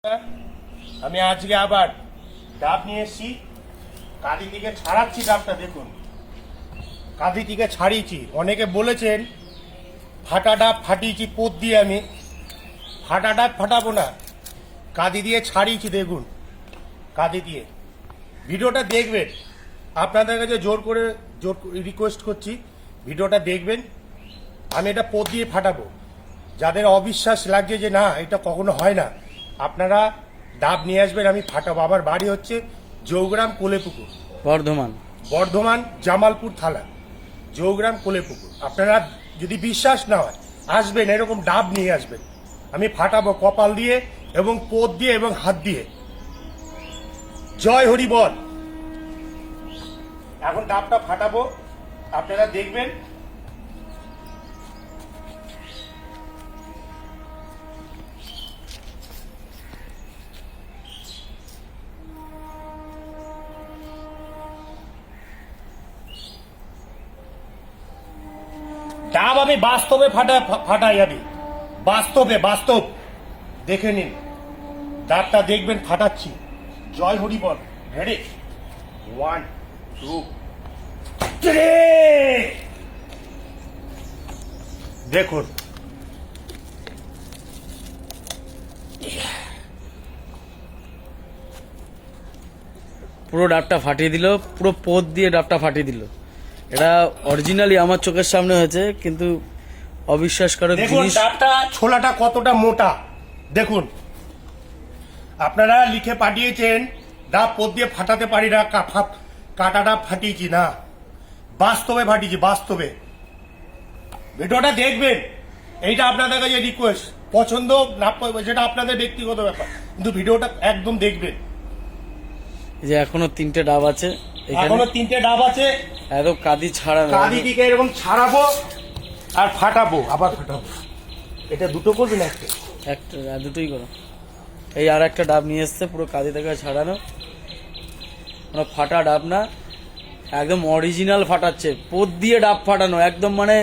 আমি আজকে আবার ডাব নিয়ে এসেছি। কাঁদি থেকে ছাড়াচ্ছি ডাবটা, দেখুন কাঁদি থেকে ছাড়িয়েছি। অনেকে বলেছেন ফাটা ডাব ফাটিয়েছি পোত দিয়ে, আমি ফাটা ডাব ফাটাবো না, কাঁদি দিয়ে ছাড়িয়েছি। দেখুন কাঁদি দিয়ে, ভিডিওটা দেখবেন। আপনাদের কাছে জোর রিকোয়েস্ট করছি, ভিডিওটা দেখবেন। আমি এটা পোত দিয়ে ফাটাবো। যাদের অবিশ্বাস লাগছে যে না এটা কখনো হয় না, আপনারা ডাব নিয়ে আসবেন, আমি ফাটাবো। আমার বাড়ি হচ্ছে জৌগ্রাম কোলেপুকুর, বর্ধমান জামালপুর থানা, জৌগ্রাম কোলেপুকুর। আপনারা যদি বিশ্বাস না হয় আসবেন, এরকম ডাব নিয়ে আসবেন, আমি ফাটাবো কপাল দিয়ে এবং পোত দিয়ে এবং হাত দিয়ে। জয় হরি বল। এখন ডাবটা ফাটাবো, আপনারা দেখবেন। ডাব আমি বাস্তবে ফাটাই, আমি বাস্তব দেখে নিন। ডাবটা দেখবেন ফাটাচ্ছি। জয় হরি বল। রেডি, 1 2 3। দেখুন পুরো ডাবটা ফাটিয়ে দিল, পুরো পোত দিয়ে ডাবটা ফাটিয়ে দিল। এটা অরিজিনালি আমার চোখের সামনে হয়েছে, কিন্তু অবিশ্বাসকর জিনিস। ডাবটা ছোলাটা কতটা মোটা দেখুন। আপনারা লিখে পাঠিয়েছেন ডাব পোত দিয়ে ফাটাতে পারি না, কাটা ডাব ফাটিয়েছি না, বাস্তবে ফাটিয়েছি, বাস্তবে। ভিডিওটা দেখবেন, এইটা আপনাদের কাছে রিকোয়েস্ট। পছন্দ না সেটা আপনাদের ব্যক্তিগত ব্যাপার, কিন্তু ভিডিওটা একদম দেখবেন। যে এখনো 3টে ডাব আছে, এখনো 3টে ডাব আছে। একদম কাঁদি ছাড়ানো, কাঁদি দিকে এরকম ছাড়াবো আর ফাটাবো, আবার ফাটাবো। এটা দুটো করবে না, একটা দুটোই করো। এই আর একটা ডাব নিয়ে এসছে, পুরো কাঁদি থেকে ছাড়ানো, মানে ফাটা ডাব না, একদম অরিজিনাল ফাটাচ্ছে, পোত দিয়ে ডাব ফাটানো, একদম মানে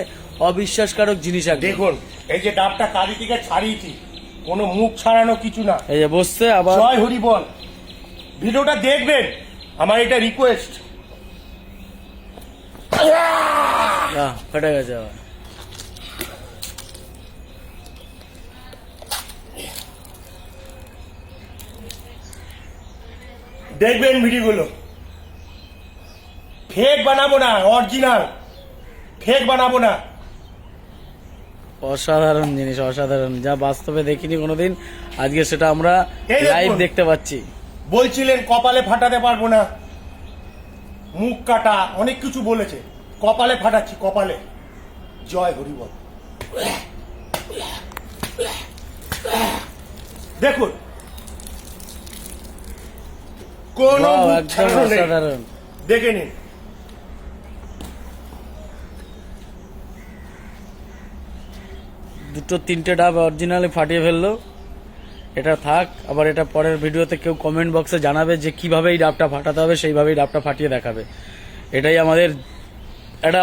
অবিশ্বাসকারক জিনিস। দেখুন এই যে ডাবটা কাঁদি থেকে ছাড়িয়েছি, কোনো মুখ ছাড়ানো কিছু না। এই যে বসছে আবার। জয় হরি বল। ভিডিওটা দেখবেন, আমার এটা রিকোয়েস্ট। ফেটে গেছে আবার। দেখবেন ভিডিওগুলো, ফেক বানাবো না, অরিজিনাল। ফেক বানাবো না। অসাধারণ জিনিস, অসাধারণ, যা বাস্তবে দেখিনি কোনোদিন, আজকে সেটা আমরা লাইভ দেখতে পাচ্ছি। বলছিলেন কপালে ফাটাতে পারবো না, মুখ কাটা, অনেক কিছু বলেছে। কপালে ফাটাচ্ছি, কপালে। জয় হরি বল। দেখুন কোন অসাধারণ, দেখে নিন। দুটো 3টে ডাব অরিজিনালি ফাটিয়ে ফেললো। এটা থাক, আবার এটা পরের ভিডিওতে কেউ কমেন্ট বক্সে জানাবে যে কিভাবে এই ডাবটা ফাটাতে হবে, সেইভাবেই ডাবটা ফাটিয়ে দেখাবে। এটাই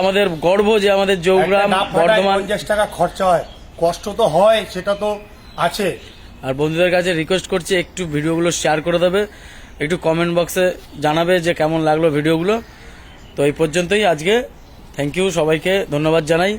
আমাদের গর্ব যে আমাদের জৌগ্রাম বর্ধমান। 50 টাকা খরচা হয়, কষ্ট তো হয়, সেটা তো আছে। আর বন্ধুদের কাছে রিকোয়েস্ট করছি একটু ভিডিওগুলো শেয়ার করে দেবে, একটু কমেন্ট বক্সে জানাবে যে কেমন লাগলো ভিডিওগুলো। তো এই পর্যন্তই আজকে। থ্যাংক ইউ, সবাইকে ধন্যবাদ জানাই।